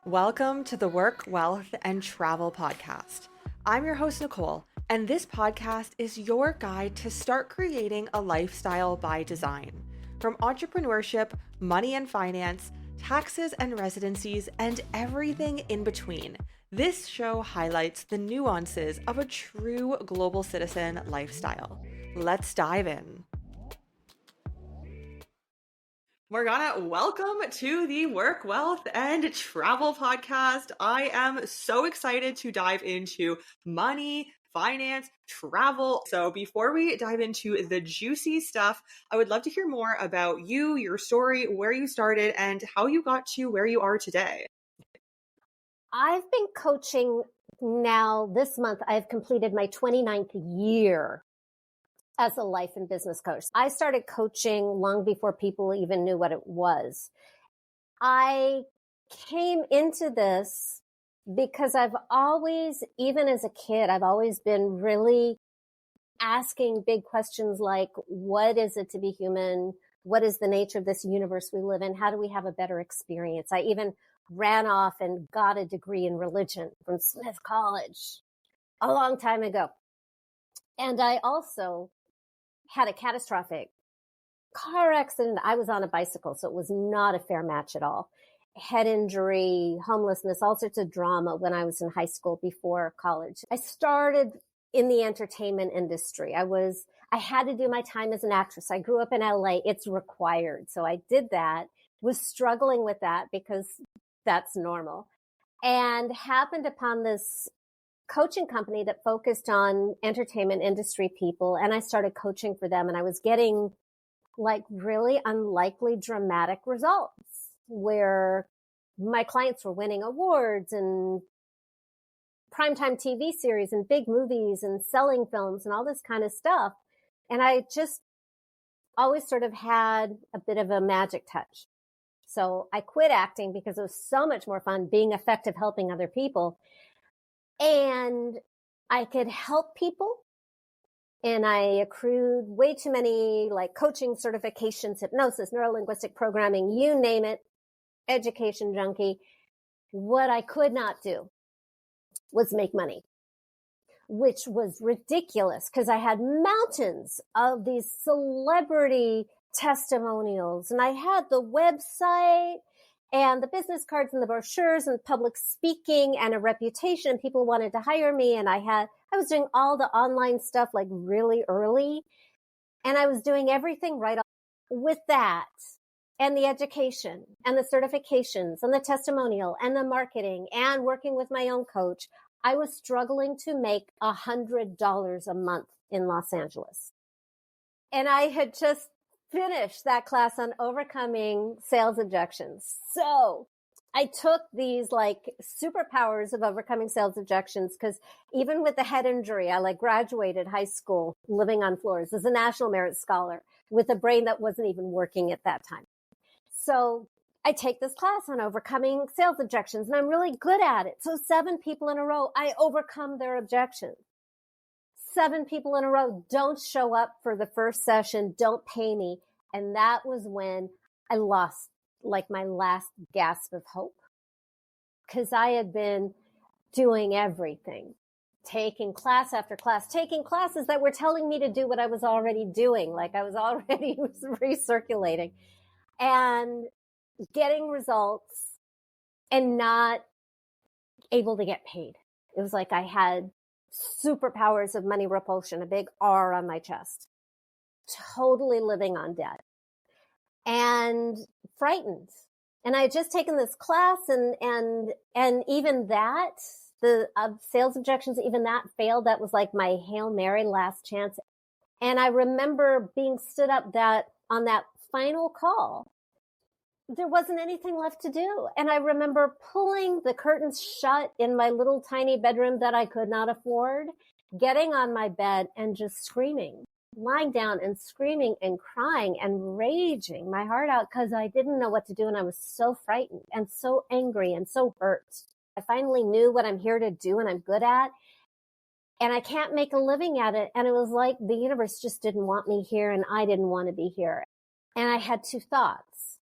Welcome to the Work, Wealth, and Travel podcast. I'm your host, Nicole, and this podcast is your guide to start creating a lifestyle by design. From entrepreneurship, money and finance, taxes and residencies, and everything in between, this show highlights the nuances of a true global citizen lifestyle. Let's dive in. Morgana, welcome to the Work, Wealth, and Travel podcast. I am so excited to dive into money, finance, travel. So before we dive into the juicy stuff, I would love to hear more about you, your story, where you started, and how you got to where you are today. I've been coaching now this month. I've completed my 29th year as a life and business coach. I started coaching long before people even knew what it was. I came into this because I've always, even as a kid, I've always been really asking big questions like, what is it to be human? What is the nature of this universe we live in? How do we have a better experience? I even ran off and got a degree in religion from Smith College a long time ago. And I also had a catastrophic car accident. I was on a bicycle, so it was not a fair match at all. Head injury, homelessness, all sorts of drama when I was in high school before college. I started in the entertainment industry. I had to do my time as an actress. I grew up in LA. It's required. So I did that, was struggling with that because that's normal, and happened upon this coaching company that focused on entertainment industry people. And I started coaching for them, and I was getting like really unlikely dramatic results where my clients were winning awards and primetime TV series and big movies and selling films and all this kind of stuff. And I just always sort of had a bit of a magic touch. So I quit acting because it was so much more fun being effective, helping other people. And I could help people. And I accrued way too many like coaching certifications, hypnosis, neuro-linguistic programming, you name it, education junkie. What I could not do was make money, which was ridiculous because I had mountains of these celebrity testimonials, and I had the website and the business cards and the brochures and public speaking and a reputation. People wanted to hire me, and I was doing all the online stuff like really early, and I was doing everything right with that, and the education and the certifications and the testimonial and the marketing and working with my own coach. I was struggling to make $100 a month in Los Angeles. And I had just finished that class on overcoming sales objections. So I took these like superpowers of overcoming sales objections, because even with the head injury, I like graduated high school living on floors as a National Merit Scholar with a brain that wasn't even working at that time. So I take this class on overcoming sales objections, and I'm really good at it. So 7 people in a row, I overcome their objections. 7 people in a row don't show up for the first session, don't pay me. And that was when I lost like my last gasp of hope, because I had been doing everything, taking class after class, taking classes that were telling me to do what I was already doing. Like I was already recirculating and getting results and not able to get paid. It was like I had superpowers of money repulsion, a big R on my chest, totally living on debt and frightened. And I had just taken this class, and even that, the sales objections, even that failed. That was like my Hail Mary last chance. And I remember being stood up on that final call, there wasn't anything left to do. And I remember pulling the curtains shut in my little tiny bedroom that I could not afford, getting on my bed and just screaming, lying down and screaming and crying and raging my heart out because I didn't know what to do. And I was so frightened and so angry and so hurt. I finally knew what I'm here to do and I'm good at, and I can't make a living at it. And it was like the universe just didn't want me here, and I didn't want to be here. And I had 2 thoughts.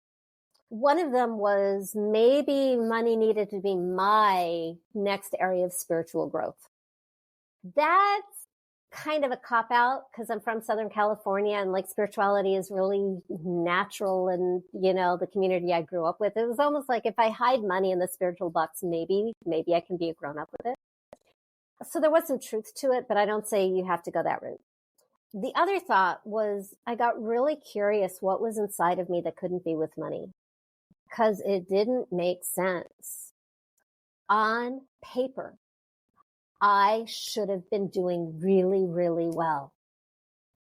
one of them was maybe money needed to be my next area of spiritual growth. That's kind of a cop out because I'm from Southern California and like spirituality is really natural and, the community I grew up with. It was almost like if I hide money in the spiritual box, maybe I can be a grown up with it. So there was some truth to it, but I don't say you have to go that route. The other thought was I got really curious what was inside of me that couldn't be with money because it didn't make sense. On paper, I should have been doing really, really well.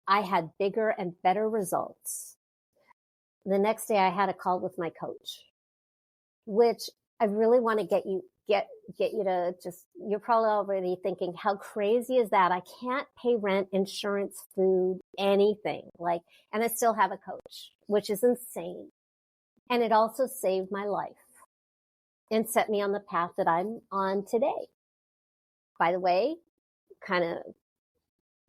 I had bigger and better results. The next day I had a call with my coach, which I really want to get you to just, you're probably already thinking, how crazy is that? I can't pay rent, insurance, food, anything. And I still have a coach, which is insane. And it also saved my life and set me on the path that I'm on today. By the way, kind of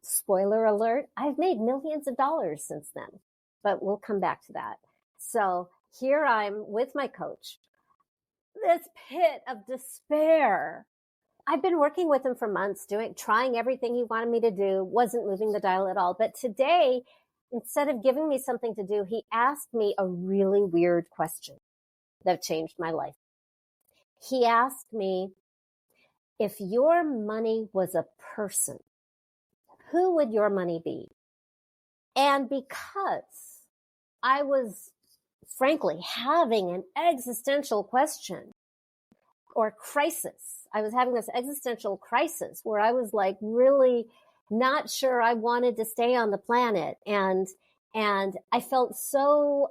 spoiler alert, I've made millions of dollars since then, but we'll come back to that. So here I'm with my coach, this pit of despair. I've been working with him for months, trying everything he wanted me to do, wasn't moving the dial at all. But today, instead of giving me something to do, he asked me a really weird question that changed my life. He asked me, if your money was a person, who would your money be? And because I was, frankly, having an existential question or crisis, I was having this existential crisis where I was like really not sure I wanted to stay on the planet. And I felt so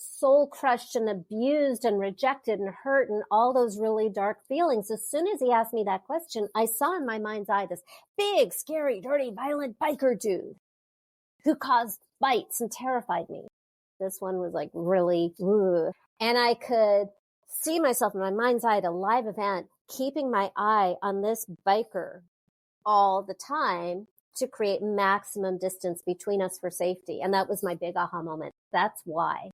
soul crushed and abused and rejected and hurt and all those really dark feelings. As soon as he asked me that question, I saw in my mind's eye this big, scary, dirty, violent biker dude who caused fights and terrified me. This one was like really, and I could see myself in my mind's eye at a live event, keeping my eye on this biker all the time to create maximum distance between us for safety. And that was my big aha moment. That's why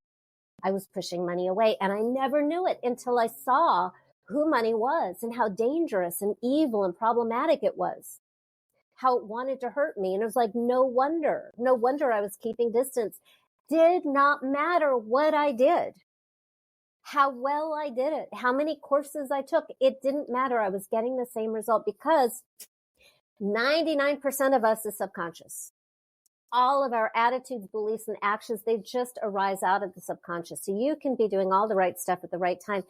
I was pushing money away. And I never knew it until I saw who money was and how dangerous and evil and problematic it was, how it wanted to hurt me. And it was like, no wonder I was keeping distance. Did not matter what I did, how well I did it, how many courses I took. It didn't matter. I was getting the same result because 99% of us is subconscious. All of our attitudes, beliefs, and actions, they just arise out of the subconscious. So you can be doing all the right stuff at the right time.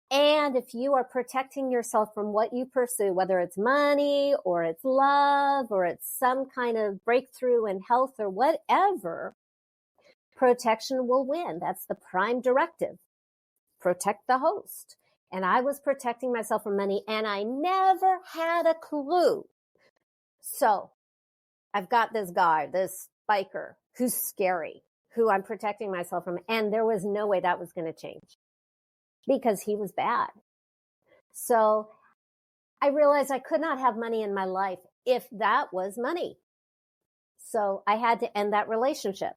And if you are protecting yourself from what you pursue, whether it's money or it's love or it's some kind of breakthrough in health or whatever, protection will win. That's the prime directive. Protect the host. And I was protecting myself from money and I never had a clue. So I've got this guy, this biker, who's scary, who I'm protecting myself from. And there was no way that was going to change because he was bad. So I realized I could not have money in my life if that was money. So I had to end that relationship.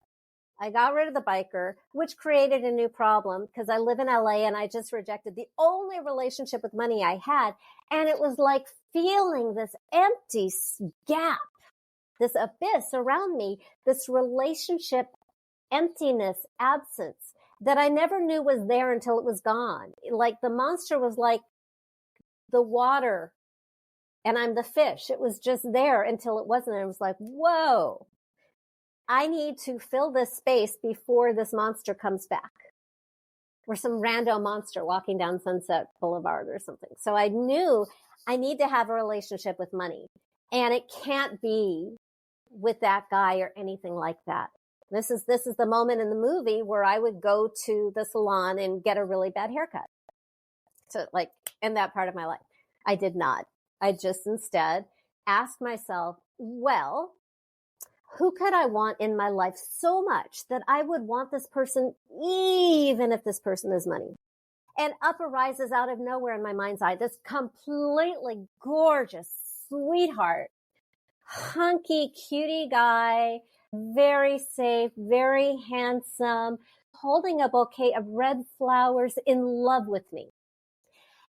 I got rid of the biker, which created a new problem because I live in LA and I just rejected the only relationship with money I had. And it was like feeling this empty gap, this abyss around me, this relationship emptiness, absence that I never knew was there until it was gone. Like the monster was like the water and I'm the fish. It was just there until it wasn't. It was like, whoa, I need to fill this space before this monster comes back. Or some random monster walking down Sunset Boulevard or something. So I knew I need to have a relationship with money. And it can't be with that guy or anything like that. This is the moment in the movie where I would go to the salon and get a really bad haircut. So like in that part of my life, I did not. I just instead asked myself, well, who could I want in my life so much that I would want this person, even if this person is money? And up arises out of nowhere in my mind's eye, this completely gorgeous sweetheart, hunky cutie guy, very safe, very handsome, holding a bouquet of red flowers, in love with me.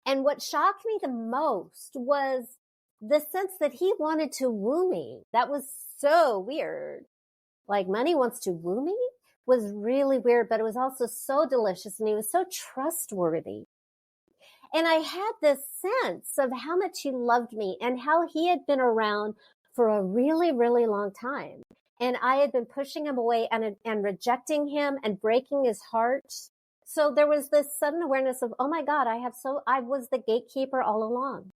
And what shocked me the most was the sense that he wanted to woo me. That was so weird. Like, money wants to woo me was really weird, but it was also so delicious, and he was so trustworthy. And I had this sense of how much he loved me and how he had been around for a really, really long time. And I had been pushing him away and rejecting him and breaking his heart. So there was this sudden awareness of, oh my God, I was the gatekeeper all along.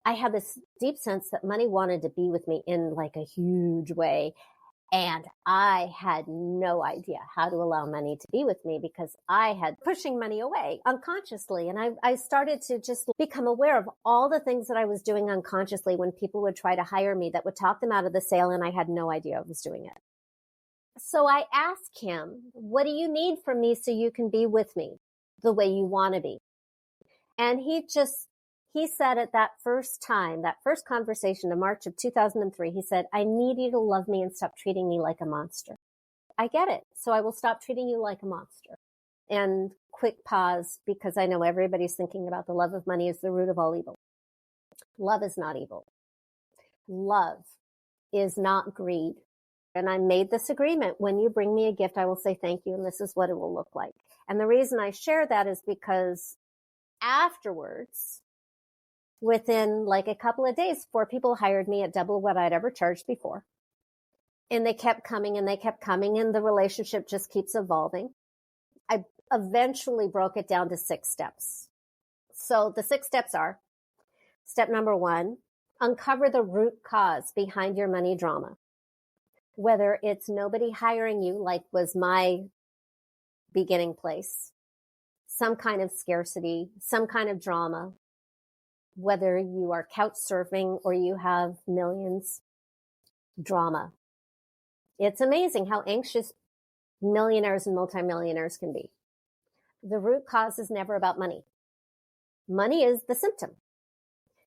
I had this deep sense that money wanted to be with me in like a huge way. And I had no idea how to allow money to be with me because I had pushing money away unconsciously. And I started to just become aware of all the things that I was doing unconsciously when people would try to hire me that would talk them out of the sale. And I had no idea I was doing it. So I asked him, what do you need from me so you can be with me the way you want to be? And he said at that first conversation in March of 2003, he said, I need you to love me and stop treating me like a monster. I get it. So I will stop treating you like a monster. And quick pause, because I know everybody's thinking about the love of money is the root of all evil. Love is not evil. Love is not greed. And I made this agreement. When you bring me a gift, I will say thank you, and this is what it will look like. And the reason I share that is because afterwards, within like a couple of days, 4 people hired me at double what I'd ever charged before. And they kept coming and they kept coming, and the relationship just keeps evolving. I eventually broke it down to 6 steps. So the 6 steps are: step number 1, uncover the root cause behind your money drama. Whether it's nobody hiring you, like was my beginning place, some kind of scarcity, some kind of drama, whether you are couch surfing or you have millions, drama. It's amazing how anxious millionaires and multimillionaires can be. The root cause is never about money. Money is the symptom.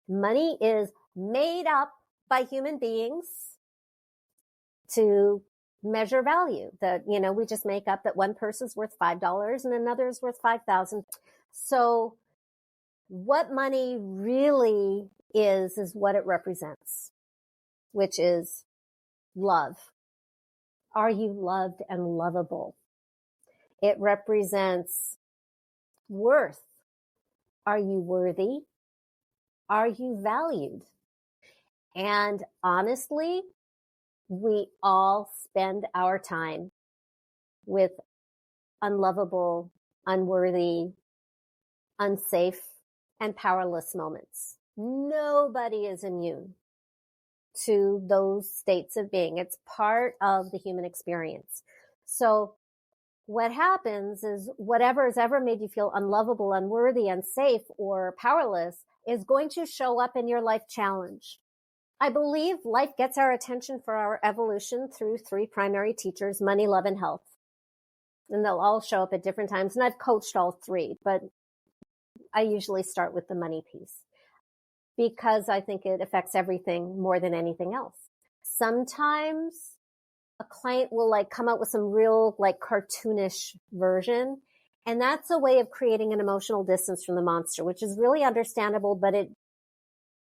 Money is made up by human beings to measure value. That, we just make up that one person's worth $5 and another is worth 5,000. So what money really is what it represents, which is love. Are you loved and lovable? It represents worth. Are you worthy? Are you valued? And honestly, we all spend our time with unlovable, unworthy, unsafe, and powerless moments. Nobody is immune to those states of being. It's part of the human experience. So what happens is whatever has ever made you feel unlovable, unworthy, unsafe, or powerless is going to show up in your life challenge. I believe life gets our attention for our evolution through 3 primary teachers: money, love, and health. And they'll all show up at different times. And I've coached all 3, but I usually start with the money piece because I think it affects everything more than anything else. Sometimes a client will come up with some real cartoonish version. And that's a way of creating an emotional distance from the monster, which is really understandable, but it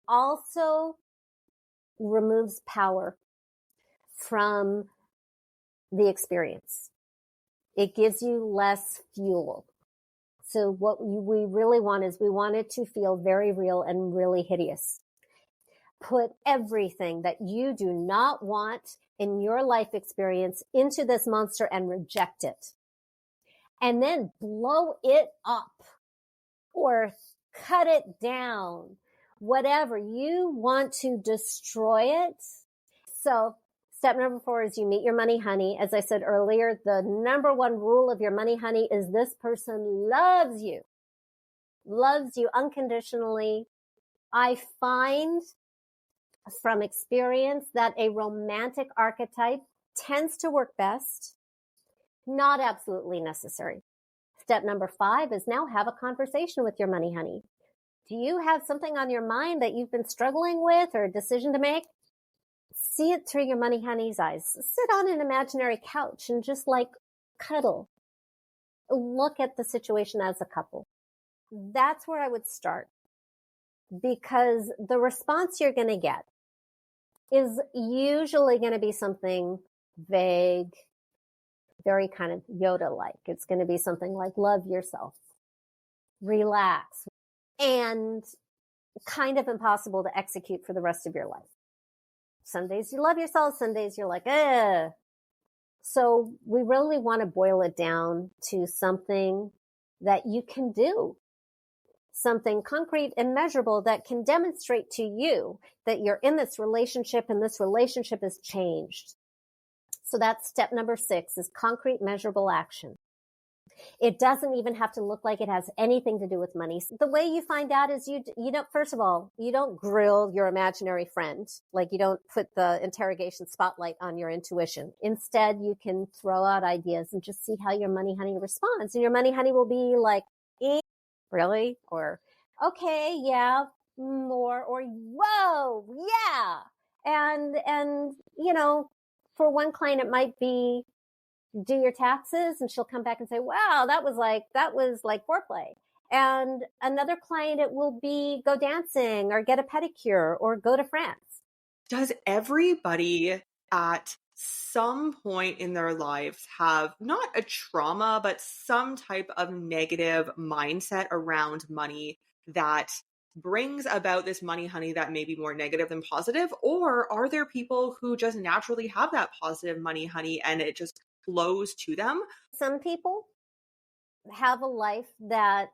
also removes power from the experience. It gives you less fuel. So what we really want is we want it to feel very real and really hideous. Put everything that you do not want in your life experience into this monster and reject it. And then blow it up or cut it down. Whatever you want to destroy it. So step number 4 is you meet your money honey. As I said earlier, the number 1 rule of your money honey is this person loves you unconditionally. I find from experience that a romantic archetype tends to work best, not absolutely necessary. Step number 5 is now have a conversation with your money honey. Do you have something on your mind that you've been struggling with or a decision to make? See it through your money honey's eyes. Sit on an imaginary couch and just cuddle look at the situation as a couple. That's where I would start, because the response you're going to get is usually going to be something vague, very kind of Yoda-like. It's going to be something like, love yourself, relax, and kind of impossible to execute for the rest of your life. Some days you love yourself, some days you're like, eh. So we really want to boil it down to something that you can do, something concrete and measurable that can demonstrate to you that you're in this relationship and this relationship has changed. So that's step number 6, is concrete, measurable action. It doesn't even have to look like it has anything to do with money. The way you find out is you don't, first of all, you don't grill your imaginary friend. Like, you don't put the interrogation spotlight on your intuition. Instead, you can throw out ideas and just see how your money honey responds. And your money honey will be like, really? Or, okay, yeah, more, or whoa, yeah. And, you know, for one client, it might be, do your taxes, and she'll come back and say, wow, that was like foreplay. And another client, it will be go dancing or get a pedicure or go to France. Does everybody at some point in their lives have not a trauma, but some type of negative mindset around money that brings about this money honey that may be more negative than positive? Or are there people who just naturally have that positive money honey and it just flows to them? Some people have a life that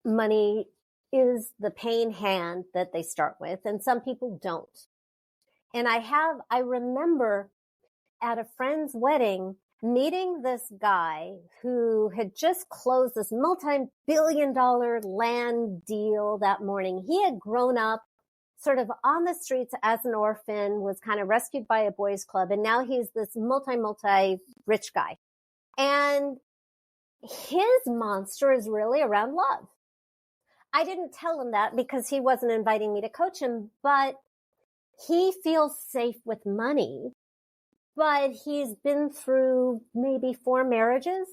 money is the paying hand that they start with, and some people don't. And I remember at a friend's wedding meeting this guy who had just closed this multi-billion-dollar land deal that morning. He had grown up sort of on the streets as an orphan, was kind of rescued by a boys club, and now he's this multi-rich guy. And his monster is really around love. I didn't tell him that because he wasn't inviting me to coach him, but he feels safe with money. But he's been through maybe 4 marriages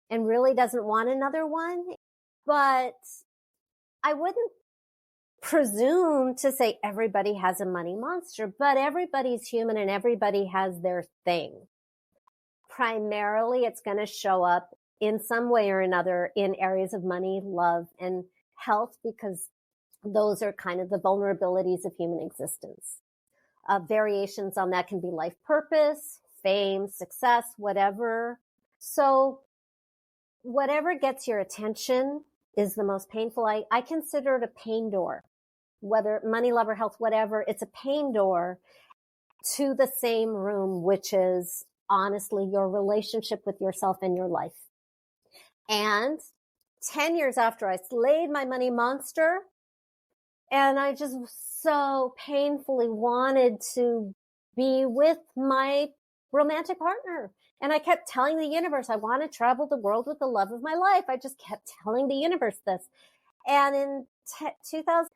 and really doesn't want another one. But I wouldn't presume to say everybody has a money monster, but everybody's human and everybody has their thing. Primarily, it's going to show up in some way or another in areas of money, love, and health, because those are kind of the vulnerabilities of human existence. Variations on that can be life purpose, fame, success, whatever. So whatever gets your attention is the most painful. I consider it a pain door, whether money, love, or health, whatever. It's a pain door to the same room, which is honestly your relationship with yourself and your life. And 10 years after I slayed my money monster, and I just so painfully wanted to be with my romantic partner. And I kept telling the universe, I want to travel the world with the love of my life. I just kept telling the universe this. And in 2000,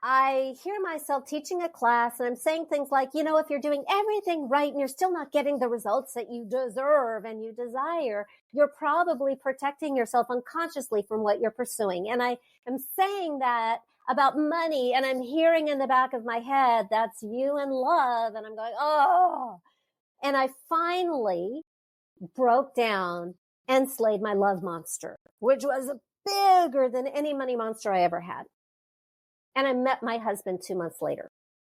I hear myself teaching a class and I'm saying things like, you know, if you're doing everything right and you're still not getting the results that you deserve and you desire, you're probably protecting yourself unconsciously from what you're pursuing. And I am saying that about money, and I'm hearing in the back of my head, that's you and love. And I'm going, oh, and I finally broke down and slayed my love monster, which was bigger than any money monster I ever had. And I met my husband 2 months later.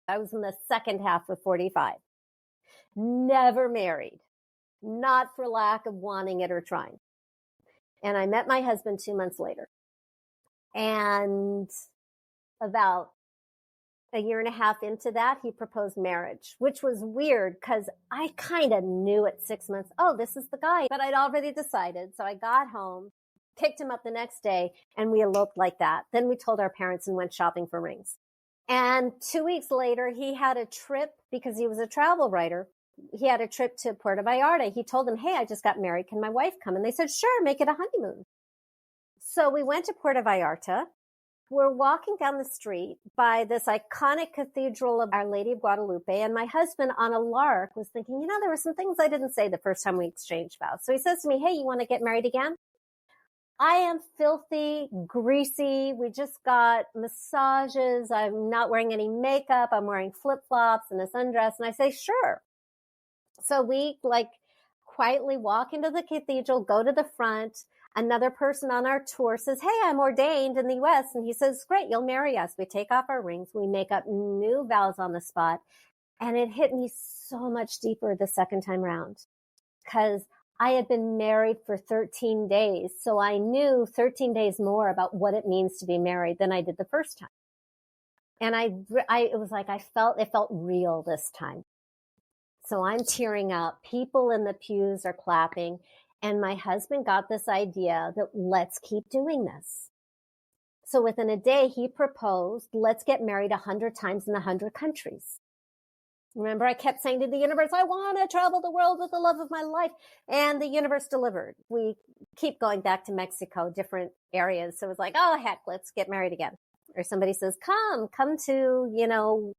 I was in the second half of 45, never married, not for lack of wanting it or trying. And I met my husband 2 months later. And about a year and a half into that, he proposed marriage, which was weird because I kind of knew at 6 months, oh, this is the guy, but I'd already decided. So I got home, picked him up the next day, and we eloped like that. Then we told our parents and went shopping for rings. And 2 weeks later, he had a trip because he was a travel writer. He had a trip to Puerto Vallarta. He told them, hey, I just got married. Can my wife come? And they said, sure, make it a honeymoon. So we went to Puerto Vallarta. we're walking down the street by this iconic cathedral of Our Lady of Guadalupe. And my husband on a lark was thinking, there were some things I didn't say the first time we exchanged vows. So he says to me, hey, you want to get married again? I am filthy, greasy. We just got massages. I'm not wearing any makeup. I'm wearing flip-flops and a sundress. And I say, sure. So we quietly walk into the cathedral, go to the front. Another person on our tour says, hey, I'm ordained in the US. And he says, great, you'll marry us. We take off our rings. We make up new vows on the spot. And it hit me so much deeper the second time round because I had been married for 13 days. So I knew 13 days more about what it means to be married than I did the first time. And it was like, it felt real this time. So I'm tearing up. People in the pews are clapping. And my husband got this idea that let's keep doing this. So within a day, he proposed, let's get married 100 times in 100 countries. Remember, I kept saying to the universe, I want to travel the world with the love of my life. And the universe delivered. We keep going back to Mexico, different areas. So it was like, oh, heck, let's get married again. Or somebody says, come to,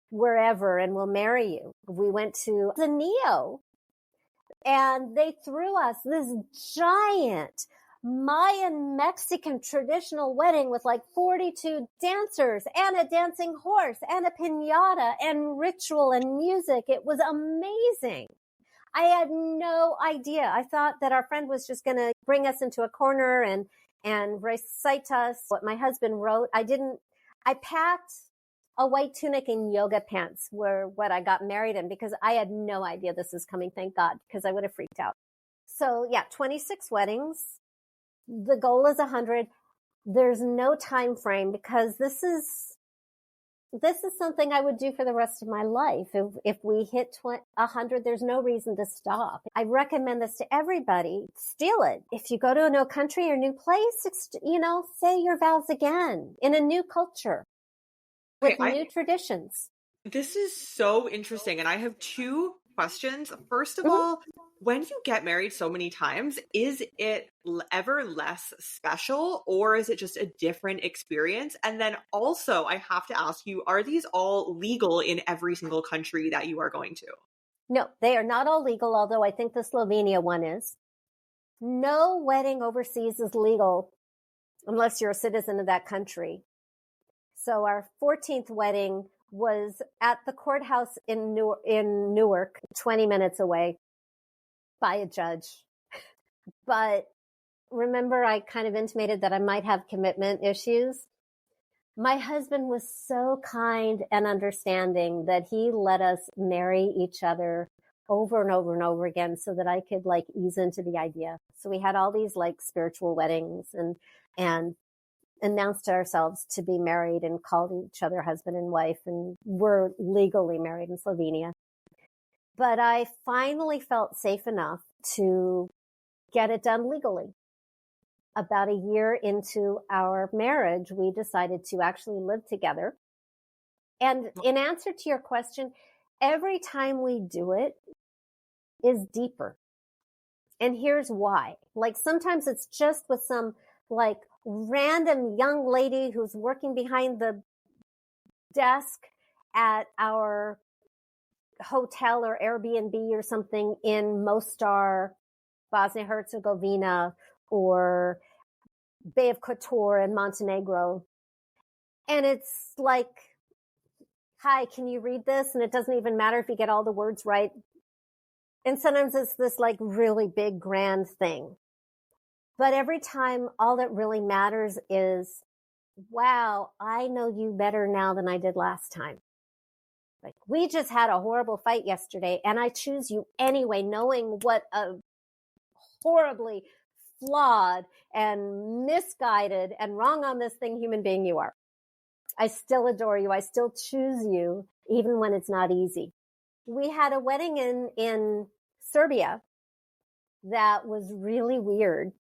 wherever, and we'll marry you. We went to the Neo. And they threw us this giant Mayan Mexican traditional wedding with 42 dancers and a dancing horse and a piñata and ritual and music. It was amazing. I had no idea. I thought that our friend was just going to bring us into a corner and recite us what my husband wrote. I packed a white tunic and yoga pants were what I got married in because I had no idea this was coming, thank God, because I would have freaked out. So 26 weddings. The goal is 100. There's no time frame because this is something I would do for the rest of my life. If we hit 100, there's no reason to stop. I recommend this to everybody. Steal it. If you go to a new country or new place, say your vows again in a new culture. With new traditions. This is so interesting. And I have two questions. First of all, when you get married so many times, is it ever less special or is it just a different experience? And then also, I have to ask you, are these all legal in every single country that you are going to? No, they are not all legal, although I think the Slovenia one is. No wedding overseas is legal unless you're a citizen of that country. So our 14th wedding was at the courthouse in Newark, 20 minutes away by a judge. But remember, I kind of intimated that I might have commitment issues. My husband was so kind and understanding that he let us marry each other over and over and over again so that I could ease into the idea. So we had all these spiritual weddings and announced to ourselves to be married and called each other husband and wife, and we're legally married in Slovenia. But I finally felt safe enough to get it done legally. About a year into our marriage, we decided to actually live together. And in answer to your question, every time we do it is deeper. And here's why. Sometimes it's just with some random young lady who's working behind the desk at our hotel or Airbnb or something in Mostar, Bosnia-Herzegovina, or Bay of Kotor in Montenegro. And it's hi, can you read this? And it doesn't even matter if you get all the words right. And sometimes it's this really big, grand thing. But every time, all that really matters is, wow, I know you better now than I did last time. We just had a horrible fight yesterday, and I choose you anyway, knowing what a horribly flawed and misguided and wrong on this thing human being you are. I still adore you. I still choose you, even when it's not easy. We had a wedding in Serbia that was really weird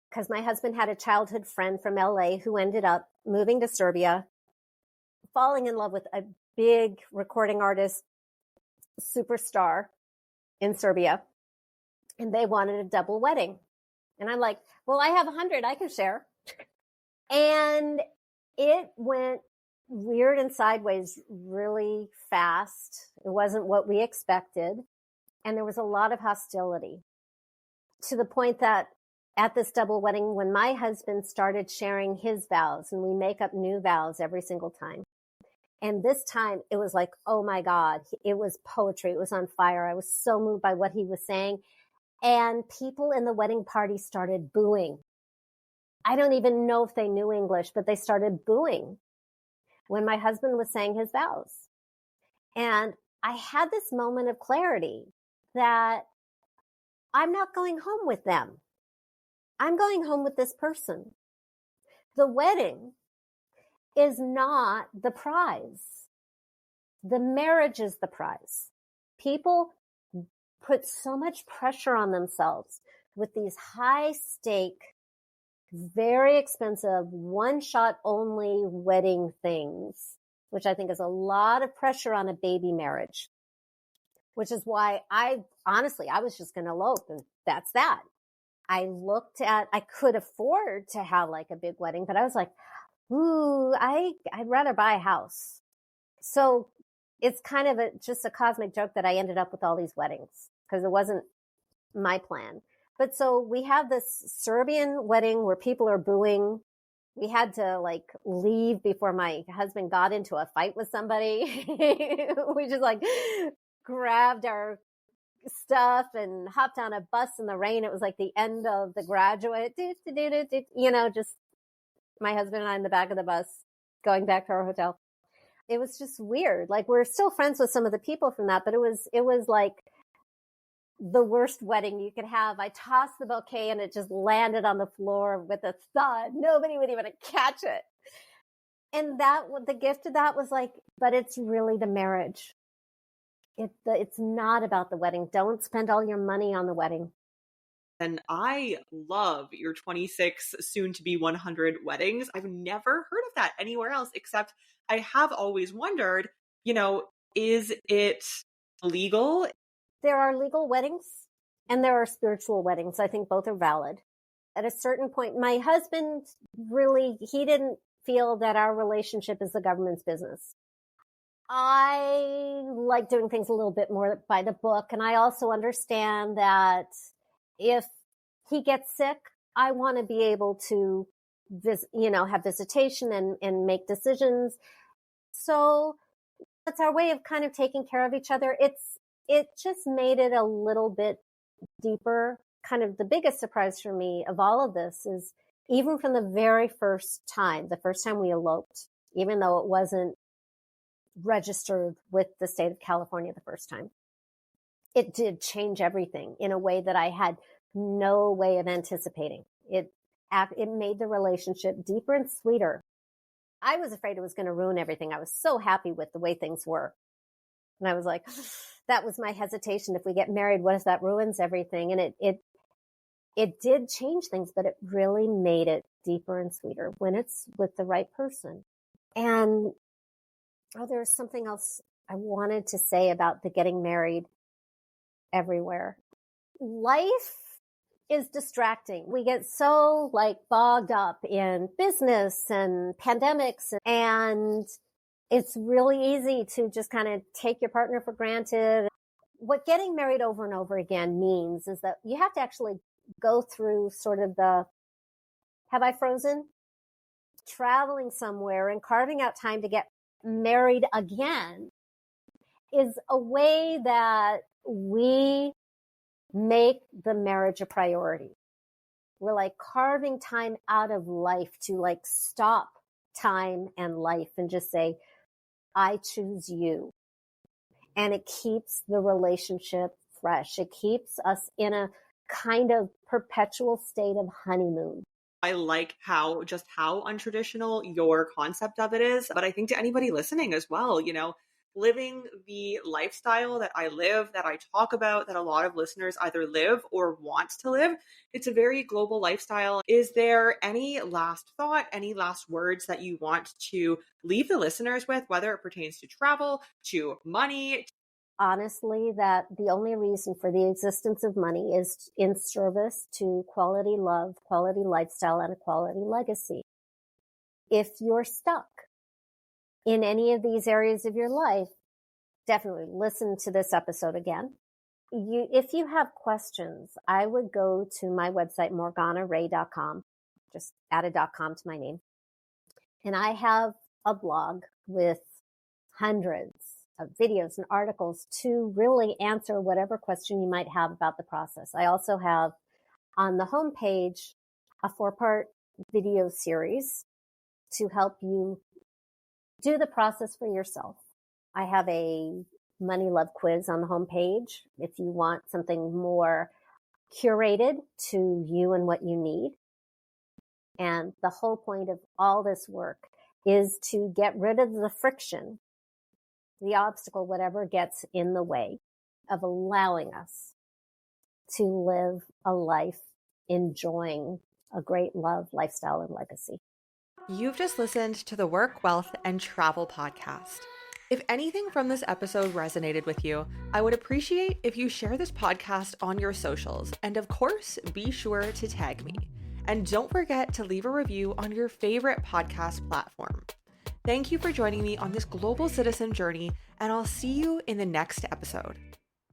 because my husband had a childhood friend from LA who ended up moving to Serbia, falling in love with a big recording artist superstar in Serbia, and they wanted a double wedding. And I'm like, well, I have 100 I can share. And It went weird and sideways really fast. It wasn't what we expected. And there was a lot of hostility, to the point that at this double wedding, when my husband started sharing his vows, and we make up new vows every single time. And this time it was like, oh my God, it was poetry. It was on fire. I was so moved by what he was saying. And people in the wedding party started booing. I don't even know if they knew English, but they started booing when my husband was saying his vows. And I had this moment of clarity that I'm not going home with them. I'm going home with this person. The wedding is not the prize. The marriage is the prize. People put so much pressure on themselves with these high stake, very expensive, one shot only wedding things, which I think is a lot of pressure on a baby marriage, which is why I was just going to elope, and that's that. I could afford to have like a big wedding, but I was like, ooh, I'd rather buy a house. So it's kind of just a cosmic joke that I ended up with all these weddings, because it wasn't my plan. But so we have this Serbian wedding where people are booing. We had to like leave before my husband got into a fight with somebody. We just like grabbed our stuff and hopped on a bus in the rain. It was like the end of The Graduate, just my husband and I in the back of the bus going back to our hotel. It was just weird. Like, we're still friends with some of the people from that, but it was like the worst wedding you could have. I tossed the bouquet and it just landed on the floor with a thud. Nobody would even catch it. And the gift of that was like, but it's really the marriage. It's not about the wedding. Don't spend all your money on the wedding. And I love your 26, soon to be 100 weddings. I've never heard of that anywhere else, except I have always wondered, is it legal? There are legal weddings and there are spiritual weddings. I think both are valid. At a certain point, my husband he didn't feel that our relationship is the government's business. I like doing things a little bit more by the book. And I also understand that if he gets sick, I want to be able to have visitation and make decisions. So it's our way of kind of taking care of each other. It just made it a little bit deeper. Kind of the biggest surprise for me of all of this is, even from the very first time we eloped, even though it wasn't registered with the state of California the first time, it did change everything in a way that I had no way of anticipating. It made the relationship deeper and sweeter. I was afraid it was going to ruin everything. I was so happy with the way things were. And I was like, that was my hesitation. If we get married, what if that ruins everything? And it did change things, but it really made it deeper and sweeter when it's with the right person. And there's something else I wanted to say about the getting married everywhere. Life is distracting. We get so bogged up in business and pandemics, and it's really easy to just kind of take your partner for granted. What getting married over and over again means is that you have to actually go through sort of have I frozen? Traveling somewhere and carving out time to get married again is a way that we make the marriage a priority. We're carving time out of life to stop time and life and just say, I choose you. And it keeps the relationship fresh. It keeps us in a kind of perpetual state of honeymoon. I like how untraditional your concept of it is. But I think to anybody listening as well, living the lifestyle that I live, that I talk about, that a lot of listeners either live or want to live, it's a very global lifestyle. Is there any last thought, any last words that you want to leave the listeners with, whether it pertains to travel, to money? Honestly, that the only reason for the existence of money is in service to quality love, quality lifestyle, and a quality legacy. if you're stuck in any of these areas of your life, definitely listen to this episode again. If you have questions, I would go to my website, morganaray.com. Just add a .com to my name. And I have a blog with hundreds of videos and articles to really answer whatever question you might have about the process. I also have on the homepage a 4-part video series to help you do the process for yourself. I have a money love quiz on the homepage if you want something more curated to you and what you need. And the whole point of all this work is to get rid of the friction, the obstacle, whatever gets in the way of allowing us to live a life enjoying a great love, lifestyle, and legacy. You've just listened to the Work, Wealth, and Travel podcast. If anything from this episode resonated with you, I would appreciate if you share this podcast on your socials. And of course, be sure to tag me. And don't forget to leave a review on your favorite podcast platform. Thank you for joining me on this global citizen journey, and I'll see you in the next episode.